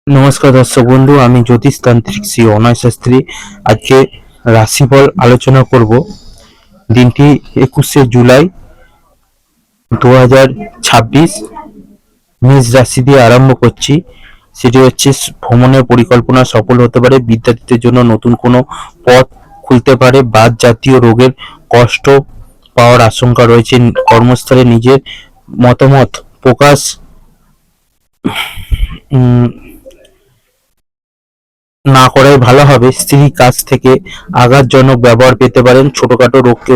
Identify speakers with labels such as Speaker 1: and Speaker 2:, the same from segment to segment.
Speaker 1: নমস্কার দর্শক বন্ধু, আমি জ্যোতিষতান্ত্রিক শ্রী অনয় শাস্ত্রী। আজকে রাশিফল আলোচনা করব। দিনটি 21শে জুলাই 2026। মেষ রাশি দিয়ে আরম্ভ করছি। সেটি হচ্ছে ভ্রমণের পরিকল্পনা সফল হতে পারে, বিদ্যার্থীদের জন্য নতুন কোনো পথ খুলতে পারে, বাত জাতীয় রোগের কষ্ট পাওয়ার আশঙ্কা রয়েছে, কর্মস্থলে নিজের মতামত প্রকাশ না করাই ভালো হবে। স্ত্রীর কাছ থেকে আঘাতজনক ব্যবহার পেতে পারেন। ছোটখাটো রোগকে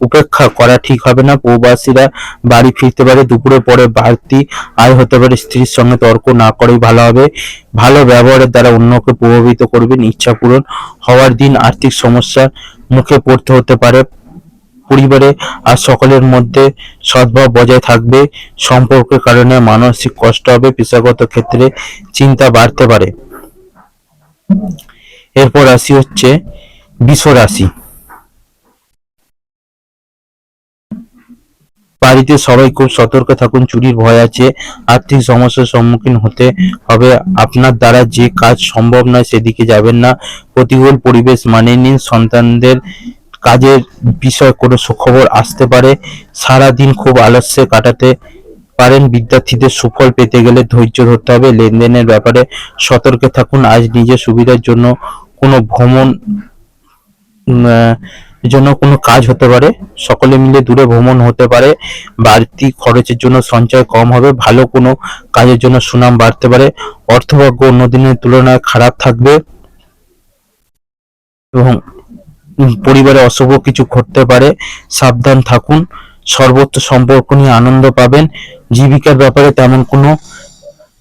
Speaker 1: উপেক্ষা করা ঠিক হবে না। প্রবাসীরা বাড়ি ফিরতে পারে। দুপুরের পরে বাড়তি আয় হতে পারে। স্ত্রীর সঙ্গে তর্ক না করাই ভালো হবে। ভালো ব্যবহারের দ্বারা অন্যকে প্রভাবিত করবেন। ইচ্ছা পূরণ হওয়ার দিন। আর্থিক সমস্যার মুখে পড়তে হতে পারে। পরিবারে আর সকলের মধ্যে সদ্ভাব বজায় থাকবে। সম্পর্কের কারণে মানসিক কষ্ট হবে। পেশাগত ক্ষেত্রে চিন্তা বাড়তে পারে। এরপর রাশি হচ্ছে বৃষ রাশি। বাড়িতে সবাই খুব সতর্ক থাকুন, চুরির ভয় আছে। আর্থিক সমস্যার সম্মুখীন হতে হবে। আপনার দ্বারা যে কাজ সম্ভব নয় সেদিকে যাবেন না। প্রতিকূল পরিবেশ মানিয়ে নিন। সন্তানদের কাজের বিষয়ে কোনো সুখবর আসতে পারে। সারা দিন খুব আলস্যে কাটাতে পারেন। বিদ্যার্থীদের সুফল পেতে গেলে ধৈর্য ধরতে হবে। লেনদেনের ব্যাপারে সতর্ক থাকুন। আজ নিজের সুবিধার জন্য কোনো ভ্রমণ জন্য কোনো কাজ হতে পারে। সকলে মিলে দূরে ভ্রমণ হতে পারে। বাড়তি খরচের জন্য সঞ্চয় কম হবে। ভালো কোনো কাজের জন্য সুনাম বাড়তে পারে। অর্থভাগ্য অন্য দিনের তুলনায় খারাপ থাকবে এবং পরিবারে অশুভ কিছু ঘটতে পারে, সাবধান থাকুন। সর্বত্র সম্পর্ক নিয়ে আনন্দ পাবেন। জীবিকার ব্যাপারে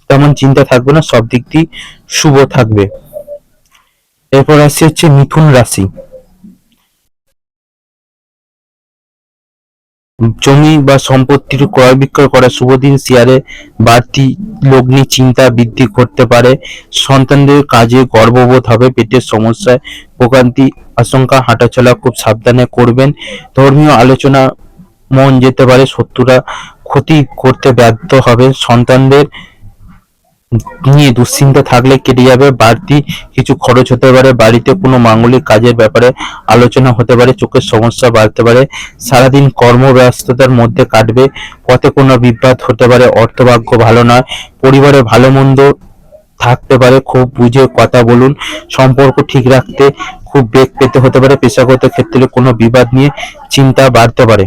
Speaker 1: তেমন চিন্তা থাকবে না, সব দিক দিয়ে শুভ থাকবে। এরপর আসছে হচ্ছে মিথুন রাশি। জমি বা সম্পত্তির ক্রয় বিক্রয় করা শুভ দিন। শেয়ারে বাড়তি লগ্নি চিন্তা বৃদ্ধি করতে পারে। সন্তানদের কাজে গর্ববোধ হবে। পেটের সমস্যায় ভোগান্তি আশঙ্কা। হাঁটাচলা খুব সাবধানে করবেন। ধর্মীয় আলোচনা মন যেতে পারে। শত্রুরা ক্ষতি করতে ব্যর্থ হবে। সন্তানদের নিয়ে দুশ্চিন্তা থাকলে কেটে যাবে। বাড়তি কিছু খরচ হতে পারে। বাড়িতে কোনো মাঙ্গলিক কাজের ব্যাপারে আলোচনা হতে পারে। চোখের সমস্যা বাড়তে পারে। সারাদিন কর্মব্যস্ততার মধ্যে কাটবে। পথে কোনো বিভ্রাট হতে পারে। অর্থভাগ্য ভালো নয়। পরিবারে ভালো মন্দ থাকতে পারে। খুব বুঝে কথা বলুন। সম্পর্ক ঠিক রাখতে খুব বেগ পেতে হতে পারে। পেশাগত ক্ষেত্রে কোনো বিবাদ নিয়ে চিন্তা বাড়তে পারে।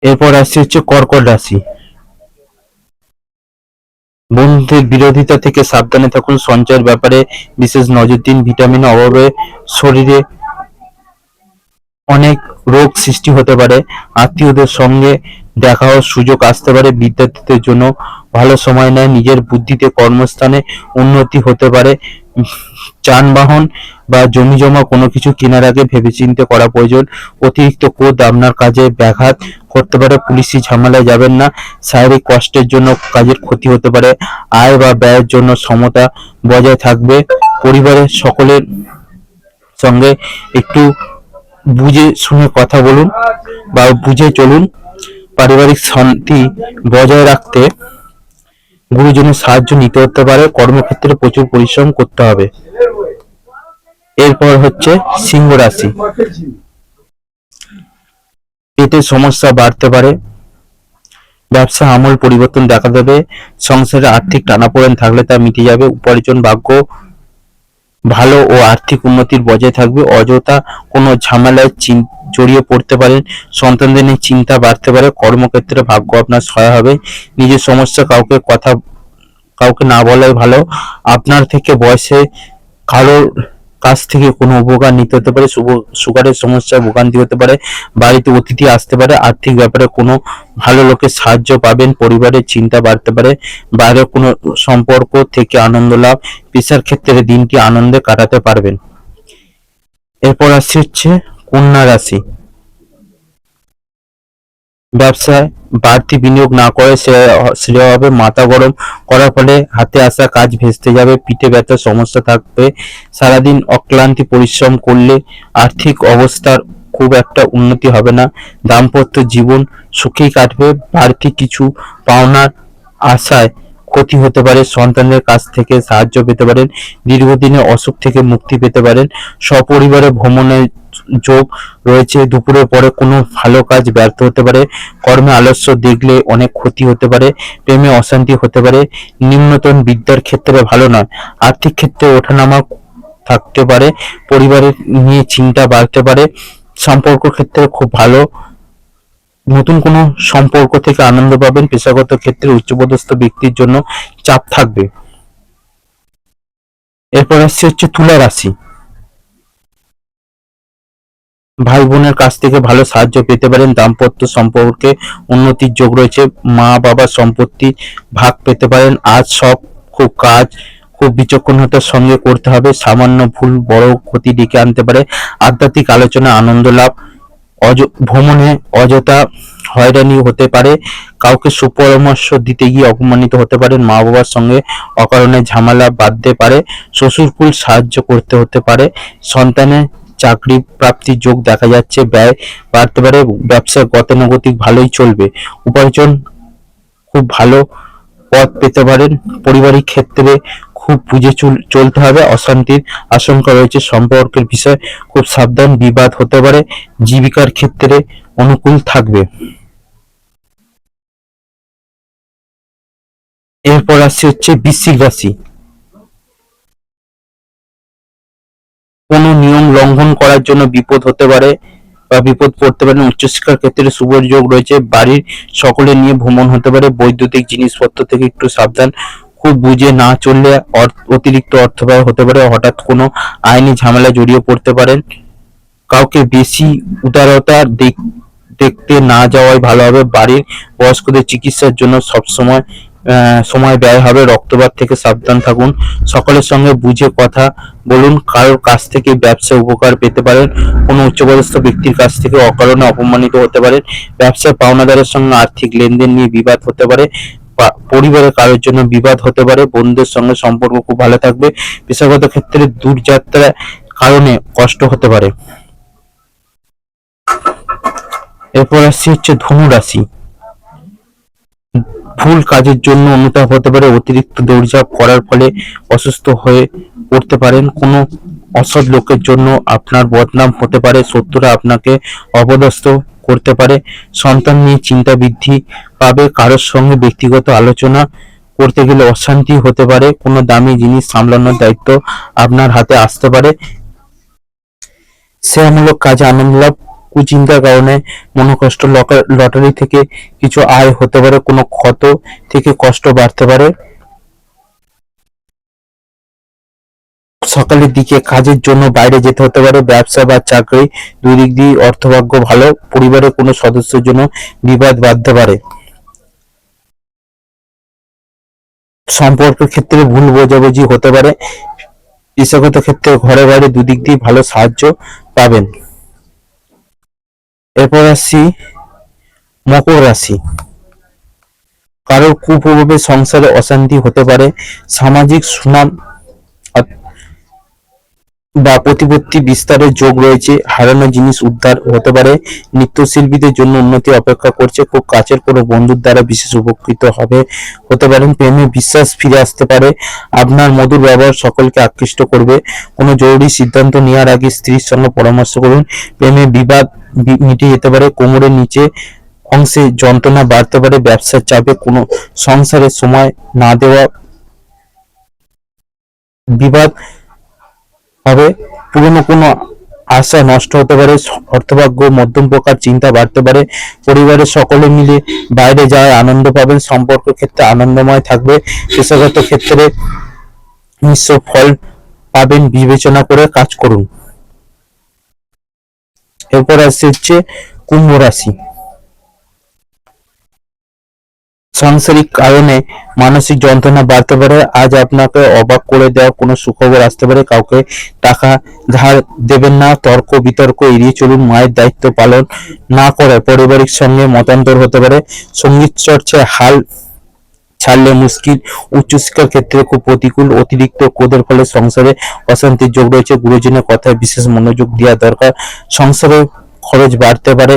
Speaker 1: এরপর আসছে হচ্ছে কর্কট রাশি। বন্ধুদের বিরোধিতা থেকে সাবধানে থাকুন। সঞ্চয়ের ব্যাপারে বিশেষ নজর দিন। ভিটামিনের অভাবে শরীরে অনেক রোগ সৃষ্টি হতে পারে। আত্মীয়দের সঙ্গে দেখা হওয়ার সুযোগ আসতে পারে। বিদ্যার্থীদের জন্য ভালো সময় নয়। নিজের বুদ্ধিতে কর্মস্থানে উন্নতি হতে পারে। যানবাহন বা জমিজমা কোনো কিছু কেনার আগে ভেবেচিন্তে করা প্রয়োজন। অতিরিক্ত ক্রোধ আপনার কাজে ব্যাঘাত করতে পারে। পুলিশি ঝামেলায় যাবেন না। শারীরিক কষ্টের জন্য কাজের ক্ষতি হতে পারে। আয় বা ব্যয়ের জন্য সমতা বজায় থাকবে। পরিবারের সকলের সঙ্গে একটু বুঝে শুনে কথা বলুন বা বুঝে চলুন। পারিবারিক শান্তি বজায় রাখতে গুরুজনের সাহায্য নিতে হতে পারে। কর্মক্ষেত্রে প্রচুর পরিশ্রম করতে হবে। এরপর হচ্ছে সিংহ রাশি। পেটের সমস্যা বাড়তে পারে। ব্যবসা আমূল পরিবর্তন দেখা দেবে। সংসারে আর্থিক টানাপোড়েন থাকলে তা মিটে যাবে। উপার্জন ভাগ্য ভালো ও আর্থিক উন্নতির বজায় থাকবে। অযথা কোনো ঝামেলায় জড়িয়ে পড়তে পারেন। সন্তানদের নিয়ে চিন্তা বাড়তে পারে। কর্মক্ষেত্রে ভাগ্য আপনার সহায় হবে। নিজের সমস্যা কাউকে না বলাই ভালো। আপনার থেকে বয়সে কারোর কাছ থেকে কোনো উপকার নিতে হতে পারে। সুগারের সমস্যায় ভোগান্তি হতে পারে। বাড়িতে অতিথি আসতে পারে। আর্থিক ব্যাপারে কোনো ভালো লোকের সাহায্য পাবেন। পরিবারের চিন্তা বাড়তে পারে। বাইরের কোনো সম্পর্ক থেকে আনন্দ লাভ। পেশার ক্ষেত্রে দিনটি আনন্দে কাটাতে পারবেন। এরপর আসছে হচ্ছে কন্যা রাশি। ব্যবসায় বাড়তি বিনিয়োগ না করে শ্রেয় হবে। মাথা গরম করার ফলে হাতে আসা কাজ ভেস্তে যাবে। পিঠে ব্যথার সমস্যা থাকবে। সারাদিন অক্লান্তি পরিশ্রম করলে আর্থিক অবস্থার খুব একটা উন্নতি হবে না। দাম্পত্য জীবন সুখেই কাটবে। বাড়তি কিছু পাওনার আশায় ক্ষতি হতে পারে, সন্তানের কাছ থেকে সাহায্য পেতে পারেন, দীর্ঘদিনের অসুখ থেকে মুক্তি পেতে পারেন, সপরিবারে ভ্রমণের যোগ রয়েছে। দুপুরের পরে কোনো ভালো কাজ ব্যর্থ হতে পারে, কর্মে আলস্য দেখলে অনেক ক্ষতি হতে পারে, প্রেমে অশান্তি হতে পারে, নিম্নতন বিদ্যার ক্ষেত্রে ভালো নয়, আর্থিক ক্ষেত্রে ওঠানামা থাকতে পারে, পরিবারের নিয়ে চিন্তা বাড়তে পারে, সম্পর্ক ক্ষেত্রে খুব ভালো, নতুন কোনো সম্পর্ক থেকে আনন্দ পাবেন, পেশাগত ক্ষেত্রে উচ্চপদস্থ ব্যক্তির জন্য চাপ থাকবে। এরপর আসছে তুলা রাশি। ভাই বোনের কাছ থেকে ভালো সাহায্য পেতে পারেন, দাম্পত্য সম্পর্কে উন্নতির যোগ রয়েছে, মা বাবার সম্পত্তি ভাগ পেতে পারেন। আজ সব কাজ খুব বিচক্ষণতার সঙ্গে করতে হবে, সামান্য ভুল বড় ক্ষতি ডেকে আনতে পারে। আধ্যাত্মিক আলোচনা আনন্দ লাভ, ভ্রমণে অযথা হয়রানি হতে পারে, কাউকে সুপরামর্শ দিতে গিয়ে অপমানিত হতে পারেন, মা বাবার সঙ্গে অকারণে ঝামেলা বাঁধতে পারে, শ্বশুরকুল সাহায্য করতে হতে পারে, সন্তানের চাকরি প্রাপ্তির যোগ দেখা যাচ্ছে, ব্যয় বাড়তে পারে, ব্যবসার গতানুগতিক ভালোই চলবে, উপার্জন খুব ভালো পথ পেতে পারেন, পারিবারিক ক্ষেত্রে খুব বুঝে চলতে হবে, অশান্তির আশঙ্কা রয়েছে, সম্পর্কের বিষয় খুব সাবধান, বিবাদ হতে পারে, জীবিকার ক্ষেত্রে অনুকূল থাকবে। এরপর আসছে বৃশ্চিক রাশি। কোনো নিয়ম লঙ্ঘন করার জন্য বিপদ হতে পারে বা বিপদ পড়তে পারেন, উচ্চশিক্ষার ক্ষেত্রে শুভ যোগ রয়েছে, বাড়ির সকলে নিয়ে ভ্রমণ হতে পারে, বৈদ্যুতিক জিনিসপত্র থেকে একটু সাবধান, খুব বুঝে না চললে অতিরিক্ত অর্থ ব্যয় হতে পারে, হঠাৎ কোনো আইনি ঝামেলা জড়িয়ে পড়তে পারেন, কাউকে বেশি উদারতা দেখতে না যাওয়াই ভালো হবে, বাড়ির বয়স্কদের চিকিৎসার জন্য সবসময় সময় ব্যয় হবে, রক্তপাত থেকে সাবধান থাকুন, সকলের সঙ্গে বুঝে কথা বলুন, কারোর কাছ থেকে ব্যবসায় উপকার পেতে পারেন, কোনো উচ্চপদস্থ ব্যক্তির কাছ থেকে অকারণে অপমানিত হতে পারেন, ব্যবসায় পাওনাদারের সঙ্গে আর্থিক লেনদেন নিয়ে বিবাদ হতে পারে, পরিবারের কারোর জন্য বিবাদ হতে পারে, বন্ধুদের সঙ্গে সম্পর্ক খুব ভালো থাকবে, পেশাগত ক্ষেত্রে দূরযাত্রার কারণে কষ্ট হতে পারে। এরপর আসছে ধনু রাশি। ভুল কাজের জন্য অনুতাপ হতে পারে, অতিরিক্ত দৌড়ঝাঁপ করার ফলে অসুস্থ হয়ে পড়তে পারেন, কোনো অসৎ লোকের জন্য আপনার বদনাম হতে পারে, শত্রুরা আপনাকে অপদস্থ করতে পারে, সন্তান নিয়ে চিন্তা বৃদ্ধি পাবে, কারোর সঙ্গে ব্যক্তিগত আলোচনা করতে গেলে অশান্তি হতে পারে, কোনো দামি জিনিস সামলানোর দায়িত্ব আপনার হাতে আসতে পারে, সেবামূলক কাজে আনন্দ লাভ, কুচিন্তার কারণে মনোকষ্ট, লটারি থেকে কিছু আয় হতে পারে, কোনো ক্ষত থেকে কষ্ট বাড়তে পারে, সকালের দিকে কাজের জন্য বাইরে যেতে হতে পারে, ব্যবসা বা চাকরি দুই দিক দিয়ে অর্থভাগ্য ভালো, পরিবারের কোনো সদস্যের জন্য বিবাদ বাঁধতে পারে, সম্পর্কের ক্ষেত্রে ভুল বোঝাবুঝি হতে পারে, পেশাগত ক্ষেত্রে ঘরে বাইরে দুদিক দিয়ে ভালো সাহায্য পাবেন। এরপর আসছি মকর রাশি। কারোর কুপ্রভাবে সংসারে অশান্তি হতে পারে, সামাজিক সুনাম বা প্রতিপত্তি বিস্তারের যোগ রয়েছে, হারানো জিনিস উদ্ধার হতে পারে, নৃত্যশিল্পীদের জন্য উন্নতি অপেক্ষা করছে, খুব কাছের কোনো বন্ধুর দ্বারা বিশেষ উপকৃত হতে পারেন, প্রেমে বিশ্বাস ফিরে আসতে পারে, আপনার মধুর ব্যবহার সকলকে আকৃষ্ট করবে, কোনো জরুরি সিদ্ধান্ত নেওয়ার আগে স্ত্রীর সঙ্গে পরামর্শ করুন, প্রেমে বিবাদ মিটে যেতে পারে, কোমরের নিচে অংশে যন্ত্রণা বাড়তে পারে, ব্যবসার চাপে কোনো সংসারে সময় না দেওয়া বিবাদ হবে, পুরনো কোনো আশা নষ্ট হতে পারে, অর্থভাগ্য মধ্যম প্রকার চিন্তা বাড়তে পারে, পরিবারের সকলে মিলে বাইরে যাওয়ায় আনন্দ পাবেন, সম্পর্ক ক্ষেত্রে আনন্দময় থাকবে, পেশাগত ক্ষেত্রে মিশ্র ফল পাবেন, বিবেচনা করে কাজ করুন। এরপর আসছে কুম্ভ রাশি। সাংসারিক কারণে মানসিক যন্ত্রণা বাড়তে পারে, আজ আপনাকে অবাক করে দেওয়া কোনো সুখবর আসতে পারে, কাউকে টাকা ধার দেবেন না, তর্ক বিতর্ক এড়িয়ে চলুন, মায়ের দায়িত্ব পালন না করে পারিবারিক সঙ্গে মতান্তর হতে পারে, সঙ্গীত চর্চায় হাল ছাড়লে মুশকিল, উচ্চশিক্ষার ক্ষেত্রে খুব প্রতিকূল, অতিরিক্ত ক্রোধের ফলে সংসারে অশান্তির যোগ রয়েছে, গুরুজনের কথায় বিশেষ মনোযোগ দেওয়া দরকার, সংসারে খরচ বাড়তে পারে,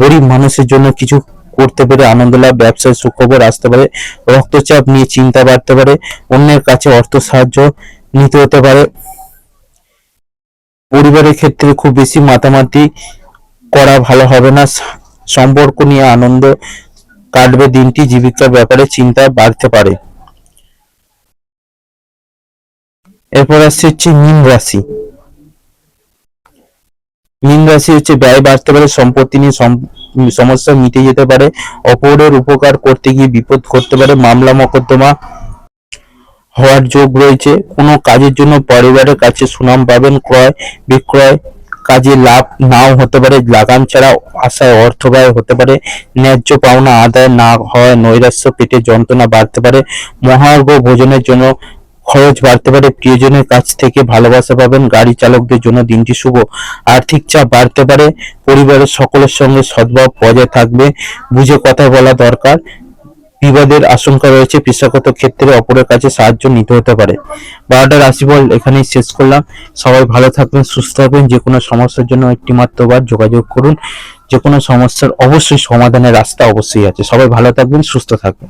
Speaker 1: গরিব মানুষের জন্য কিছু করতে পেরে আনন্দ লাভ, ব্যবসায় সুখবর আসতে পারে, রক্তচাপ নিয়ে চিন্তা বাড়তে পারে, অন্যের কাছে অর্থ সাহায্য নিতে হতে পারে। পরিবারের ক্ষেত্রে খুব বেশি মাতামাতি করা ভালো হবে না, সম্পর্ক নিয়ে আনন্দ কাটবে দিনটি, জীবিকার ব্যাপারে চিন্তা বাড়তে পারে। এরপর আসছে হচ্ছে মীন রাশি। মীন রাশি হচ্ছে ব্যয় বাড়তে পারে, সম্পত্তি নিয়ে সমস্যা মিটে যেতে পারে, অপরের উপকার করতে গিয়ে বিপদ ঘটতে পারে, মামলা মোকদ্দমা হওয়ার যোগ রয়েছে, কোনো কাজের জন্য পরিবারের কাছে সুনাম পাবেন, ক্রয় বিক্রয় কাজে লাভ নাও হতে পারে, লাগাম ছাড়া আশায় অর্থ ব্যয় হতে পারে, ন্যায্য পাওনা আদায় না হয় নৈরাশ্য, পেটে যন্ত্রণা বাড়তে পারে, মহার্ঘ ভোজনের জন্য খরচ বাড়তে পারে, প্রিয়জনের কাছ থেকে ভালোবাসা পাবেন, গাড়ি চালকদের জন্য দিনটি শুভ, আর্থিক চাপ বাড়তে পারে, পরিবারের সকলের সঙ্গে সদ্ভাব বজায় থাকবে, বুঝে কথা বলা দরকার, বিবাদের আশঙ্কা রয়েছে, পেশাগত ক্ষেত্রে অপরের কাছে সাহায্য নিতে হতে পারে। 12টা রাশিফল এখানেই শেষ করলাম। সবাই ভালো থাকবেন, সুস্থ থাকবেন। যে কোনো সমস্যার জন্য একটি মাত্র বার যোগাযোগ করুন। যে কোনো সমস্যার অবশ্যই সমাধানের রাস্তা অবশ্যই আছে। সবাই ভালো থাকবেন, সুস্থ থাকবেন।